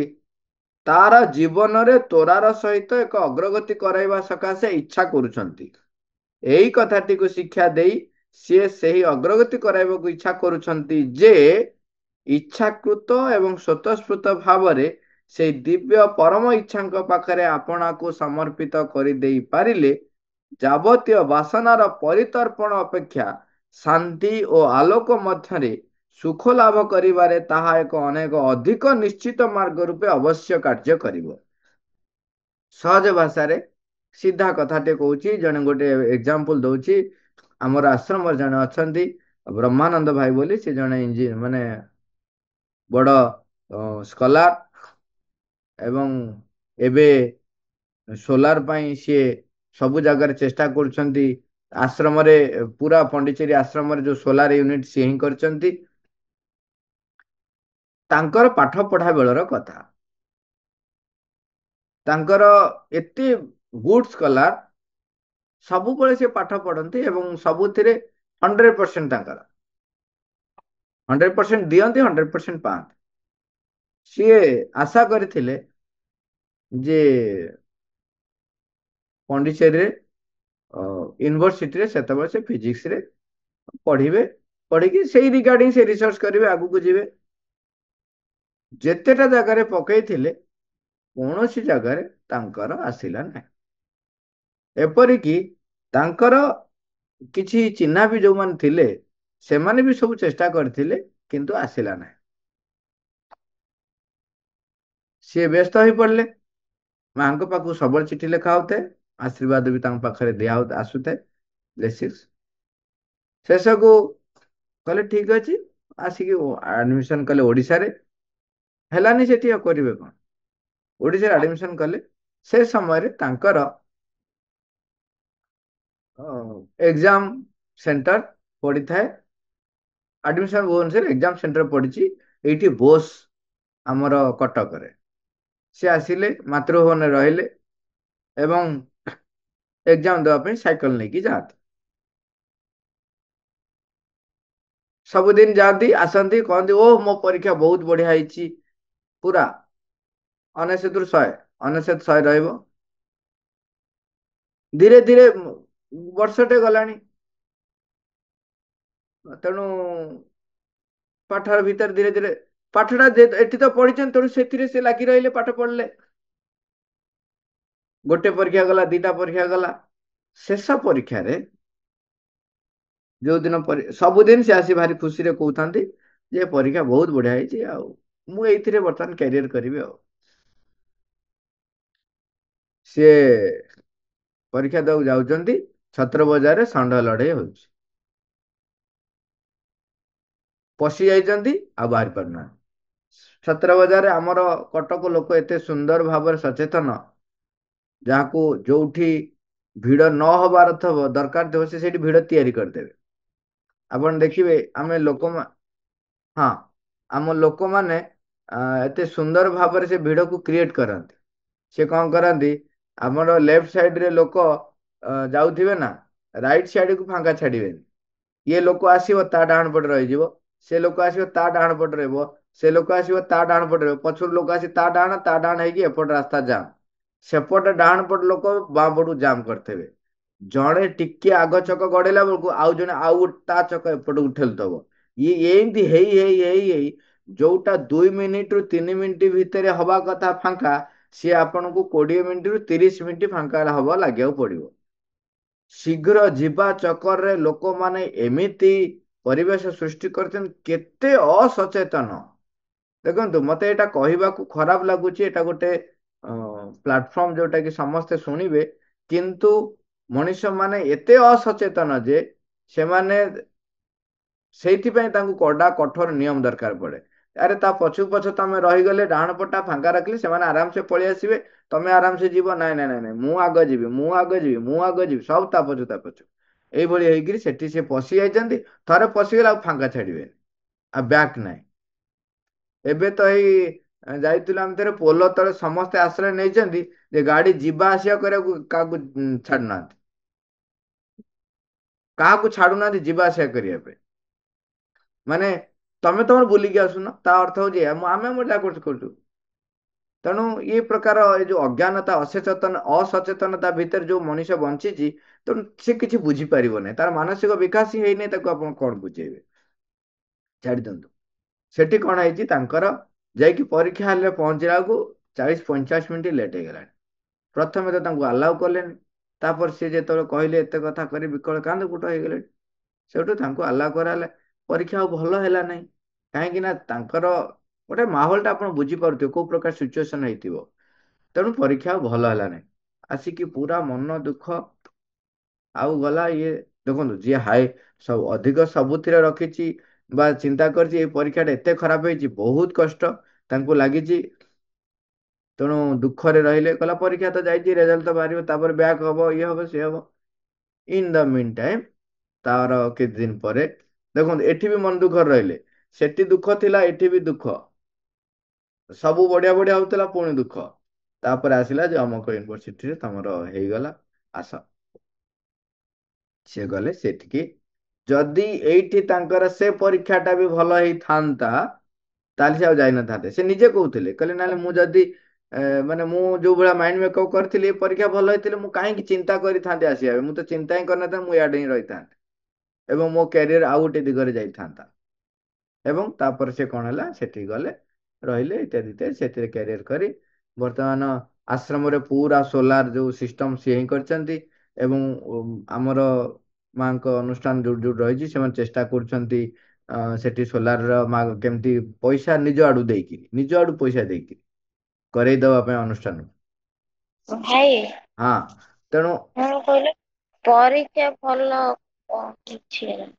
ତାର ଜୀବନରେ ତୋରାର ସହିତ ଏକ ଅଗ୍ରଗତି କରାଇବା ସକାଶେ ଇଚ୍ଛା କରୁଛନ୍ତି। ଏଇ କଥାଟିକୁ ଶିକ୍ଷା ଦେଇ ସିଏ ସେହି ଅଗ୍ରଗତି କରାଇବାକୁ ଇଚ୍ଛା କରୁଛନ୍ତି ଯେ ଇଚ୍ଛାକୃତ ଏବଂ ସ୍ୱତଃସ୍ଫୂର୍ତ୍ତ ଭାବରେ ସେଇ ଦିବ୍ୟ ପରମ ଇଚ୍ଛାଙ୍କ ପାଖରେ ଆପଣାକୁ ସମର୍ପିତ କରିଦେଇ ପାରିଲେ ଯାବତୀୟ ବାସନାର ପରିତର୍ପଣ ଅପେକ୍ଷା ଶାନ୍ତି ଓ ଆଲୋକ ମଧ୍ୟରେ ସୁଖ ଲାଭ କରିବାରେ ତାହା ଏକ ଅନେକ ଅଧିକ ନିଶ୍ଚିତ ମାର୍ଗ ରୂପେ ଅବଶ୍ୟ କାର୍ଯ୍ୟ କରିବ। ସହଜ ଭାଷାରେ ସିଧା କଥାଟେ କହୁଛି, ଜଣେ ଗୋଟେ ଏକ୍ଜାମ୍ପଲ ଦଉଛି। ଆମର ଆଶ୍ରମରେ ଜଣେ ଅଛନ୍ତି ବ୍ରହ୍ମାନନ୍ଦ ଭାଇ ବୋଲି, ସେ ଜଣେ ମାନେ ବଡ ସ୍କଲାର, ଏବଂ ଏବେ ସୋଲାର ପାଇଁ ସିଏ ସବୁ ଜାଗାରେ ଚେଷ୍ଟା କରୁଛନ୍ତି। ଆଶ୍ରମରେ ପୁରା ପଣ୍ଡିଚେରୀ ଆଶ୍ରମରେ ଯୋଉ ସୋଲାର ୟୁନିଟ ସିଏ ହିଁ କରିଛନ୍ତି। ତାଙ୍କର ପାଠ ପଢା ବେଳର କଥା, ତାଙ୍କର ଏତେ ଗୁଡ ସ୍କଲାର, ସବୁବେଳେ ସେ ପାଠ ପଢନ୍ତି ଏବଂ ସବୁଥିରେ 100% ତାଙ୍କର 100% ଦିଅନ୍ତି, 100% ପାଆନ୍ତି। ସିଏ ଆଶା କରିଥିଲେ ଯେ ପଣ୍ଡିଚେରୀରେ ୟୁନିଭର୍ସିଟିରେ ସେତେବେଳେ ସେ ଫିଜିକ୍ସରେ ପଢିବେ। ପଢିକି ସେଇ ରିଗାର୍ଡିଂ ସେ ରିସର୍ଚ୍ଚ କରିବେ, ଆଗକୁ ଯିବେ। ଯେତେଟା ଜାଗାରେ ପକେଇଥିଲେ କୌଣସି ଜାଗାରେ ତାଙ୍କର ଆସିଲା ନାହିଁ। ଏପରିକି ତାଙ୍କର କିଛି ଚିହ୍ନା ବି ଯୋଉମାନେ ଥିଲେ ସେମାନେ ବି ସବୁ ଚେଷ୍ଟା କରିଥିଲେ, କିନ୍ତୁ ଆସିଲା ନାହିଁ। ସିଏ ବ୍ୟସ୍ତ ହେଇ ପଡିଲେ। ମାଙ୍କ ପାଖକୁ ସବୁବେଳେ ଚିଠି ଲେଖା ହଉଥାଏ, ଆଶୀର୍ବାଦ ବି ତାଙ୍କ ପାଖରେ ଦିଆ ଆସୁଥାଏ, ବ୍ଲେସିଂସ୍। ଶେଷକୁ କହିଲେ ଠିକ ଅଛି, ଆସିକି ଆଡମିସନ କଲେ ଓଡିଶାରେ। ହେଲାନି ସେଠି, ଆଉ କରିବେ କଣ? ଓଡିଶାରେ ଆଡମିସନ କଲେ। ସେ ସମୟରେ ତାଙ୍କର ଏକ୍ଜାମ ସେଣ୍ଟର ପଡିଥାଏ। ଆଡମିସନ ଭୁବନେଶ୍ୱର, ଏକ୍ଜାମ ସେଣ୍ଟର ପଡିଛି ଏଇଠି ବୋସ୍ ଆମର କଟକରେ। ସେ ଆସିଲେ, ମାତୃଭବନରେ ରହିଲେ ଏବଂ ଏକ୍ଜାମ ଦେବା ପାଇଁ ସାଇକେଲ ନେଇକି ଯାଆନ୍ତି। ସବୁଦିନ ଯାଆନ୍ତି, ଆସନ୍ତି, କହନ୍ତି ଓ ମୋ ପରୀକ୍ଷା ବହୁତ ବଢିଆ ହେଇଛି। ପୁରା 99 ରୁ 100, 99 100 ରହିବ। ଧୀରେ ଧୀରେ ବର୍ଷଟେ ଗଲାଣି, ତେଣୁ ପାଠ ଭିତରେ ଧୀରେ ଧୀରେ ପାଠଟା ଏଠି ତ ପଢିଛନ୍ତି, ତେଣୁ ସେଥିରେ ସେ ଲାଗି ରହିଲେ, ପାଠ ପଢିଲେ। ଗୋଟେ ପରୀକ୍ଷା ଗଲା, ଦିଟା ପରୀକ୍ଷା ଗଲା। ଶେଷ ପରୀକ୍ଷାରେ ଯୋଉଦିନ ସବୁଦିନ ସେ ଆସି ଭାରି ଖୁସିରେ କହୁଥାନ୍ତି ଯେ ପରୀକ୍ଷା ବହୁତ ବଢିଆ ହେଇଛି, ଆଉ ମୁଁ ଏଇଥିରେ ବର୍ତ୍ତମାନ କ୍ୟାରିୟର କରିବି। ଆଉ ସିଏ ପରୀକ୍ଷା ଦେବାକୁ ଯାଉଛନ୍ତି, ଛତ୍ର ବଜାରରେ ଷଣ୍ଢ ଲଢେଇ ହଉଛି। ପଶି ଯାଇଛନ୍ତି, ଆଉ ବାହାରି ପାରୁନାହାନ୍ତି। ଛତ୍ର ବଜାରରେ ଆମର କଟକ ଲୋକ ଏତେ ସୁନ୍ଦର ଭାବରେ ସଚେତନ, ଯାହାକୁ ଯୋଉଠି ଭିଡ ନହବାର ଥିବ, ଦରକାର ଥିବ, ସେ ସେଇଠି ଭିଡ ତିଆରି କରିଦେବେ। ଆପଣ ଦେଖିବେ, ଆମେ ଲୋକମାନେ, ହଁ, ଆମ ଲୋକମାନେ ଏତେ ସୁନ୍ଦର ଭାବରେ ସେ ଭିଡକୁ କ୍ରିଏଟ କରନ୍ତି। ସେ କଣ କରନ୍ତି, ଆମର ଲେଫ୍ଟ ସାଇଡରେ ଲୋକ ଯାଉଥିବେ ନା, ରାଇଟ ସାଇଡକୁ ଫାଙ୍କା ଛାଡିବେନି। ଇଏ ଲୋକ ଆସିବ, ତା ଡାହାଣ ପଟେ ରହିଯିବ। ସେ ଲୋକ ଆସିବ, ତା ଡାହାଣ ପଟେ ରହିବ। ସେ ଲୋକ ଆସିବ, ତା ଡାହାଣ ପଟେ ରହିବ। ପଛରୁ ଲୋକ ଆସି ତା ଡାହାଣ ହେଇକି ଏପଟେ ରାସ୍ତା ଜାମ୍। ସେପଟେ ଡାହାଣ ପଟ ଲୋକ ବାଁ ପଟକୁ ଜାମ୍ କରିଥିବେ। ଜଣେ ଟିକେ ଆଗ ଚକ ଗଡେଇଲା ବେଳକୁ ଆଉ ଜଣେ ଆଉ ତା ଚକ ଏପଟକୁ ଠେଲୁଥିବ। ଇଏ ଏମିତି ହେଇ ହେଇ ହେଇ ହେଇ ଯୋଉଟା 2 ମିନିଟ ରୁ 3 ମିନିଟ ଭିତରେ ହବା କଥା ଫାଙ୍କା, ସିଏ ଆପଣଙ୍କୁ 20 ମିନିଟ ରୁ 30 ମିନିଟ ଫାଙ୍କା ହବ ଲାଗିବାକୁ ପଡିବ। ଶୀଘ୍ର ଯିବା ଚକରରେ ଲୋକମାନେ ଏମିତି ପରିବେଶ ସୃଷ୍ଟି କରିଛନ୍ତି, କେତେ ଅସଚେତନ। ଦେଖନ୍ତୁ, ମତେ ଏଇଟା କହିବାକୁ ଖରାପ ଲାଗୁଛି, ଏଇଟା ଗୋଟେ ପ୍ଲାଟଫର୍ମ ଯୋଉଟା କି ସମସ୍ତେ ଶୁଣିବେ, କିନ୍ତୁ ମଣିଷ ମାନେ ଏତେ ଅସଚେତନ ଯେ ସେମାନେ, ସେଇଥିପାଇଁ ତାଙ୍କୁ କଡା କଠୋର ନିୟମ ଦରକାର ପଡେ। ଆରେ ତା ପଛକୁ ପଛ ତମେ ରହିଗଲେ, ଡାହାଣ ପଟା ଫାଙ୍କା ରଖିଲେ ସେମାନେ ଆରାମସେ ପଳେଇ ଆସିବେ, ତମେ ଆରାମସେ ଯିବ। ନାଇଁ ନାଇଁ ନାଇଁ ନାଇଁ, ମୁଁ ଆଗ ଯିବି, ମୁଁ ଆଗ ଯିବି, ମୁଁ ଆଗ ଯିବି, ସବୁ ତା ପଛୁ। ଏଇଭଳି ହେଇକିରି ସେଠି ସେ ପଶି ଯାଇଛନ୍ତି। ଥରେ ପଶିଗଲେ ଆଉ ଫାଙ୍କା ଛାଡିବେନି, ଆଉ ବ୍ୟାକ୍ ନାହିଁ। ଏବେ ତ ଏଇ ଯାଇଥିଲୁ ଆମେ ଥରେ, ପୋଲ ତଳେ ସମସ୍ତେ ଆଶ୍ରୟ ନେଇଛନ୍ତି ଯେ ଗାଡି ଯିବା ଆସିବା କରିବାକୁ କାହାକୁ ଛାଡୁନାହାନ୍ତି, କାହାକୁ ଛାଡୁନାହାନ୍ତି ଯିବା ଆସିବା କରିବା ପାଇଁ। ମାନେ ତମେ ତମର ବୁଲିକି ଆସୁନ, ତା ଅର୍ଥ ହଉଛି ଆମେ ଆମର ଯାହା କରୁଛୁ କରୁଛୁ। ତେଣୁ ଏ ପ୍ରକାର ଏ ଯୋଉ ଅଜ୍ଞାନତା, ଅସଚେତନତା ଭିତରେ ଯୋଉ ମଣିଷ ବଞ୍ଚିଛି, ତେଣୁ ସେ କିଛି ବୁଝିପାରିବ ନାହିଁ। ତାର ମାନସିକ ବିକାଶ ହିଁ ହେଇନି, ତାକୁ ଆପଣ କଣ ବୁଝେଇବେ? ଛାଡି ଦିଅନ୍ତୁ। ସେଠି କଣ ହେଇଛି, ତାଙ୍କର ଯାଇକି ପରୀକ୍ଷା ହଲରେ ପହଞ୍ଚିଲା ବେଳକୁ 40 45 ମିନିଟ ଲେଟ୍ ହେଇଗଲାଣି। ପ୍ରଥମେ ତ ତାଙ୍କୁ ଆଲାଉ କଲେନି। ତାପରେ ସେ ଯେତେବେଳେ କହିଲେ ଏତେ କଥା କରି ବିକଳ କାନ୍ଦ କୁଟ ହେଇଗଲେଣି, ସେଠୁ ତାଙ୍କୁ ଆଲାଉ କରାହେଲା। ପରୀକ୍ଷା ଆଉ ଭଲ ହେଲା ନାହିଁ। କାହିଁକି ନା ତାଙ୍କର ଗୋଟେ ମାହୋଲ ଟା ଆପଣ ବୁଝିପାରୁଥିବେ କୋଉ ପ୍ରକାର ସିଚୁଏସନ ହେଇଥିବ। ତେଣୁ ପରୀକ୍ଷା ଆଉ ଭଲ ହେଲା ନାହିଁ। ଆସିକି ପୁରା ମନ ଦୁଃଖ। ଆଉ ଗଲା ଇଏ, ଦେଖନ୍ତୁ, ଯିଏ ସବୁ ଅଧିକ ସବୁଥିରେ ରଖିଛି ବା ଚିନ୍ତା କରିଛି ଏଇ ପରୀକ୍ଷାଟା ଏତେ ଖରାପ ହେଇଛି, ବହୁତ କଷ୍ଟ ତାଙ୍କୁ ଲାଗିଛି। ତେଣୁ ଦୁଃଖରେ ରହିଲେ, କହିଲା ପରୀକ୍ଷା ତ ଯାଇଛି, ରେଜଲ୍ଟ ତ ବାହାରିବ, ତାପରେ ବ୍ୟାକ୍ ହବ, ଇଏ ହବ, ସିଏ ହବ। ଇନ୍ ଦ ମିନ୍ ଟାଇମ୍, ତାର କିଛି ଦିନ ପରେ, ଦେଖନ୍ତୁ, ଏଠି ବି ମନ ଦୁଃଖରେ ରହିଲେ। ସେଠି ଦୁଃଖ ଥିଲା, ଏଠି ବି ଦୁଃଖ। ସବୁ ବଢିଆ ବଢିଆ ହଉଥିଲା, ପୁଣି ଦୁଃଖ। ତାପରେ ଆସିଲା ଯେ ଅମକ ୟୁନିଭର୍ସିଟିରେ ତମର ହେଇଗଲା, ଆସ। ସିଏ ଗଲେ ସେଠିକି। ଯଦି ଏଇଠି ତାଙ୍କର ସେ ପରୀକ୍ଷା ଟା ବି ଭଲ ହେଇଥାନ୍ତା, ତାହେଲେ ସେ ଆଉ ଯାଇନଥାନ୍ତେ। ସେ ନିଜେ କହୁଥିଲେ, କହିଲେ ନାଇଁ ମୁଁ ଯଦି ମାନେ ମୁଁ ଯୋଉ ଭଳିଆ ମାଇଣ୍ଡ ମେକଅପ୍ କରିଥିଲି ଏ ପରୀକ୍ଷା ଭଲ ହେଇଥିଲେ ମୁଁ କାହିଁକି ଚିନ୍ତା କରିଥାନ୍ତି ଆସିବା ପାଇଁ। ମୁଁ ତ ଚିନ୍ତା ହିଁ କରିନଥାନ୍ତି, ମୁଁ ଇଆଡେ ହିଁ ରହିଥାନ୍ତି ଏବଂ ମୋ କ୍ୟାରିୟର ଆଉ ଗୋଟେ ଦିଗରେ ଯାଇଥାନ୍ତା। ଏବଂ ତାପରେ ସେ କଣ ହେଲା, ସେଠିକି ଗଲେ, ରହିଲେ, ଇତ୍ୟାଦି ଇତ୍ୟାଦି, ସେଥିରେ କ୍ୟାରିୟର କରି ବର୍ତ୍ତମାନ ଆଶ୍ରମରେ ପୁରା ସୋଲାର ଯୋଉ ସିଷ୍ଟମ ସିଏ ହିଁ କରିଛନ୍ତି। ଏବଂ ଆମର ମାଙ୍କ ଅନୁଷ୍ଠାନ ଯୋଉଠି ଯୋଉଠି ରହିଛି ସେମାନେ ଚେଷ୍ଟା କରୁଛନ୍ତି ସେଠି ସୋଲାର କେମିତି ପଇସା ନିଜ ଆଡୁ ଦେଇକି, ନିଜ ଆଡୁ ପଇସା ଦେଇକି କରେଇ ଦବା ପାଇଁ ଅନୁଷ୍ଠାନ। ଭାଇ ହଁ, ତେଣୁ କଣ କହିଲେ, ପରୀକ୍ଷା ଭଲ କିଛି ହେଲା।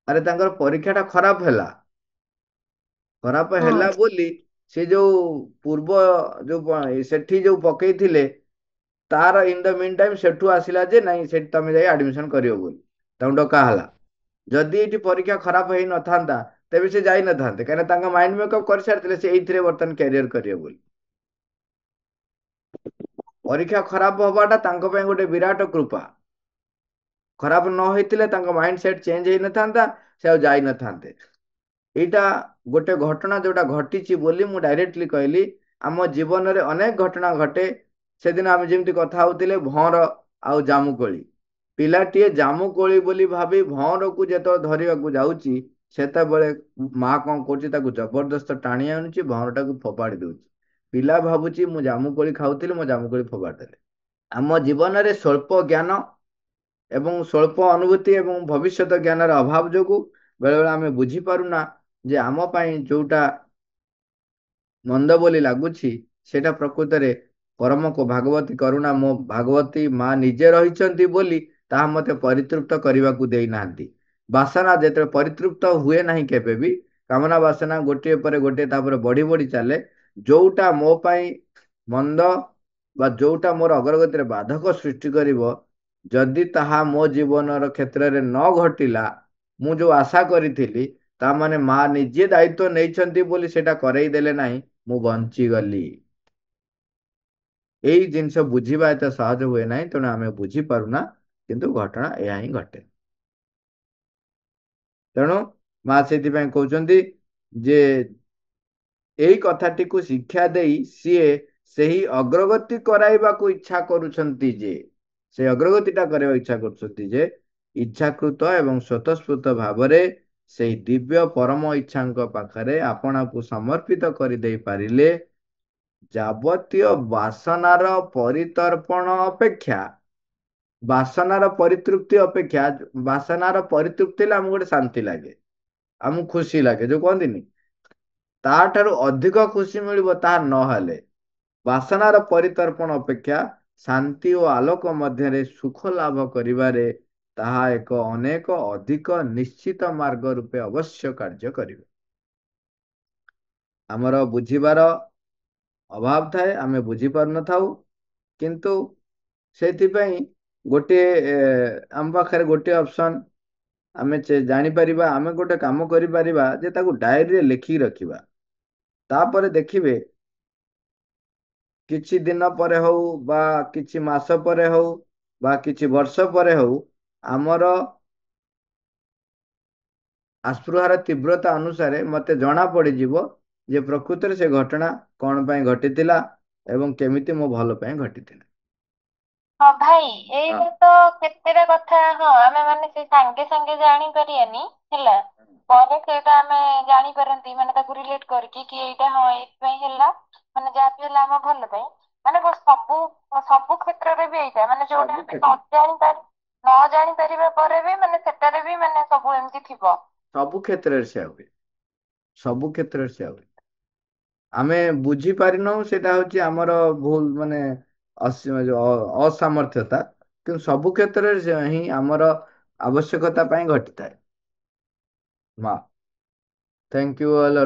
ଆରେ ତାଙ୍କର ପରୀକ୍ଷା ଟା ଖରାପ ହେଲା। ଖରାପ ହଁ ହେଲା ବୋଲି ସେ ଯୋଉ ପୂର୍ବ ସେଠି ଯୋଉ ପକେଇଥିଲେ ତାର ଇନ ଦ ମିନ ଟାଇମ ସେଠୁ ଆସିଲା ଯେ ନାଇଁ ସେଠି ତମେ ଯାଇ ଆଡମିସନ କରିବ ବୋଲି ତାଙ୍କୁ ଡକା ହେଲା। ଯଦି ଏଇଠି ପରୀକ୍ଷା ଖରାପ ହେଇନଥାନ୍ତା ତେବେ ସେ ଯାଇନଥାନ୍ତେ, କାହିଁକିନା ତାଙ୍କ ମାଇଣ୍ଡ ମେକଅପ୍ କରିସାରିଥିଲେ ସେ ଏଇଥିରେ ବର୍ତ୍ତମାନ କ୍ୟାରିୟର କରିବେ ବୋଲି। ପରୀକ୍ଷା ଖରାପ ହବାଟା ତାଙ୍କ ପାଇଁ ଗୋଟେ ବିରାଟ କୃପା। ଖରାପ ନ ହେଇଥିଲେ ତାଙ୍କ ମାଇଣ୍ଡ ସେଟ ଚେଞ୍ଜ ହେଇନଥାନ୍ତା, ସେ ଆଉ ଯାଇନଥାନ୍ତେ। ଏଇଟା ଗୋଟେ ଘଟଣା ଯୋଉଟା ଘଟିଛି ବୋଲି ମୁଁ ଡାଇରେକ୍ଟଲି କହିଲି। ଆମ ଜୀବନରେ ଅନେକ ଘଟଣା ଘଟେ। ସେଦିନ ଆମେ ଯେମିତି କଥା ହଉଥିଲେ ଭଅଁର ଆଉ ଜାମୁକୋଳି। ପିଲାଟିଏ ଜାମୁକୋଳି ବୋଲି ଭାବି ଭଅଁରକୁ ଯେତେବେଳେ ଧରିବାକୁ ଯାଉଛି ସେତେବେଳେ ମା କଣ କରୁଛି, ତାକୁ ଜବରଦସ୍ତ ଟାଣି ଆଣୁଛି, ଭଅଁରଟାକୁ ଫୋପାଡ଼ି ଦଉଛି। ପିଲା ଭାବୁଛି ମୁଁ ଜାମୁକୋଳି ଖାଉଥିଲି, ମୋ ଜାମୁକୋଳି ଫୋପାଡ଼ି ଦେଲେ। ଆମ ଜୀବନରେ ସ୍ୱଳ୍ପ ଜ୍ଞାନ ଏବଂ ସ୍ୱଳ୍ପ ଅନୁଭୂତି ଏବଂ ଭବିଷ୍ୟତ ଜ୍ଞାନର ଅଭାବ ଯୋଗୁ ବେଳେ ବେଳେ ଆମେ ବୁଝିପାରୁନା ଯେ ଆମ ପାଇଁ ଯୋଉଟା ମନ୍ଦ ବୋଲି ଲାଗୁଛି ସେଇଟା ପ୍ରକୃତରେ ପରମକୁ ଭାଗବତୀ କରୁଣା ମୋ ଭାଗବତୀ ମା ନିଜେ ରହିଛନ୍ତି ବୋଲି ତାହା ମତେ ପରିତୃପ୍ତ କରିବାକୁ ଦେଇନାହାନ୍ତି। ବାସନା ଯେତେବେଳେ ପରିତୃପ୍ତ ହୁଏ ନାହିଁ କେବେ ବି, କାମନା ବାସନା ଗୋଟିଏ ପରେ ଗୋଟିଏ ତାପରେ ବଢି ବଢି ଚାଲେ। ଯୋଉଟା ମୋ ପାଇଁ ମନ୍ଦ ବା ଯୋଉଟା ମୋର ଅଗ୍ରଗତିରେ ବାଧକ ସୃଷ୍ଟି କରିବ, ଯଦି ତାହା ମୋ ଜୀବନର କ୍ଷେତ୍ରରେ ନ ଘଟିଲା, ମୁଁ ଯୋଉ ଆଶା କରିଥିଲି ତା ମାନେ ମା ନିଜେ ଦାୟିତ୍ୱ ନେଇଛନ୍ତି ବୋଲି ସେଇଟା କରେଇ ଦେଲେ ନାହିଁ, ମୁଁ ବଞ୍ଚିଗଲି। ଏଇ ଜିନିଷ ବୁଝିବା ଏତେ ସହଜ ହୁଏ ନାହିଁ, ତେଣୁ ଆମେ ବୁଝିପାରୁନା, କିନ୍ତୁ ଘଟଣା ଏହା ହିଁ ଘଟେ। ତେଣୁ ମା ସେଥିପାଇଁ କହୁଛନ୍ତି ଯେ ଏଇ କଥାଟିକୁ ଶିକ୍ଷା ଦେଇ ସିଏ ସେହି ଅଗ୍ରଗତି କରାଇବାକୁ ଇଚ୍ଛା କରୁଛନ୍ତି ଯେ, ସେ ଅଗ୍ରଗତିଟା କରିବାକୁ ଇଚ୍ଛା କରୁଛନ୍ତି ଯେ ଇଚ୍ଛାକୃତ ଏବଂ ସ୍ୱତଃସ୍ଫୂର୍ତ୍ତ ଭାବରେ ସେଇ ଦିବ୍ୟ ପରମ ଇଚ୍ଛାଙ୍କ ପାଖରେ ଆପଣାକୁ ସମର୍ପିତ କରିଦେଇ ପାରିଲେ ଯାବତୀୟ ବାସନାର ପରିତର୍ପଣ ଅପେକ୍ଷା, ବାସନାର ପରିତୃପ୍ତି ଅପେକ୍ଷା, ବାସନାର ପରିତୃପ୍ତି ହେଲେ ଆମକୁ ଗୋଟେ ଶାନ୍ତି ଲାଗେ, ଆମକୁ ଖୁସି ଲାଗେ, ଯୋଉ କହନ୍ତିନି ତାଠାରୁ ଅଧିକ ଖୁସି ମିଳିବ ତାହା ନହେଲେ। ବାସନାର ପରିତର୍ପଣ ଅପେକ୍ଷା ଶାନ୍ତି ଓ ଆଲୋକ ମଧ୍ୟରେ ସୁଖ ଲାଭ କରିବାରେ ତାହା ଏକ ଅନେକ ଅଧିକ ନିଶ୍ଚିତ ମାର୍ଗ ରୂପେ ଅବଶ୍ୟ କାର୍ଯ୍ୟ କରିବ। ଆମର ବୁଝିବାର ଅଭାବ ଥାଏ, ଆମେ ବୁଝିପାରୁନଥାଉ, କିନ୍ତୁ ସେଥିପାଇଁ ଗୋଟିଏ ଆମ ପାଖରେ ଗୋଟିଏ ଅପସନ ଆମେ ଜାଣିପାରିବା, ଆମେ ଗୋଟେ କାମ କରିପାରିବା ଯେ ତାକୁ ଡାଏରୀରେ ଲେଖିକି ରଖିବା। ତାପରେ ଦେଖିବେ କିଛି ଦିନ ପରେ ହଉ ବା କିଛି ମାସ ପରେ ହଉ ବା କିଛି ବର୍ଷ ପରେ ହଉ, ଆମର ଆସ୍ପୃହାର ତୀବ୍ରତା ଅନୁସାରେ ମତେ ଜଣା ପଡିଯିବ ଯେ ପ୍ରକୃତରେ ସେ ଘଟଣା କଣ ପାଇଁ ଘଟିଥିଲା ଏବଂ କେମିତି ମୋ ଭଲ ପାଇଁ ଘଟିଥିଲା। ହଁ ଭାଇ, ହଁ ଏଇଟା ତ କେତେଟା କଥା, ହଁ ଆମେ ମାନେ ସେ ସାଙ୍ଗେ ସାଙ୍ଗେ ଜାଣିପାରିବାନି ହେଲା, ପରେ ସେଇଟା ଆମେ ଜାଣିପାରନ୍ତି ମାନେ ତାକୁ ରିଲେଟ କରିକି କି ଏଇଟା ହଁ ଏଇଥିପାଇଁ ହେଲା, ମାନେ ଯାହା ବି ହେଲା ଆମ ଭଲ ପାଇଁ। ମାନେ ସବୁ ସବୁ କ୍ଷେତ୍ରରେ ବି ଏଇଟା ମାନେ ଯୋଉଟା ସବୁ ଆମେ କ୍ଷେତ୍ର ନ ଜାଣିପାରିବା ପରେ ବି ମାନେ ସେଟାରେ ବି ମାନେ ସବୁ ଏମିତି ଥିବ। ସବୁ କ୍ଷେତ୍ରରେ ସେୟା ହୁଏ, ସବୁ କ୍ଷେତ୍ରରେ ସେୟା ହୁଏ। ଆମେ ବୁଝିପାରିନାହୁଁ, ସେଇଟା ହଉଛି ଆମର ଭୁଲ, ମାନେ ଅସାମର୍ଥ୍ୟତା। କିନ୍ତୁ ସବୁ କ୍ଷେତ୍ରରେ ହିଁ ଆମର ଆବଶ୍ୟକତା ପାଇଁ ଘଟିଥାଏ। ମା, ଥ୍ୟାଙ୍କ ୟୁ ଅଲ୍।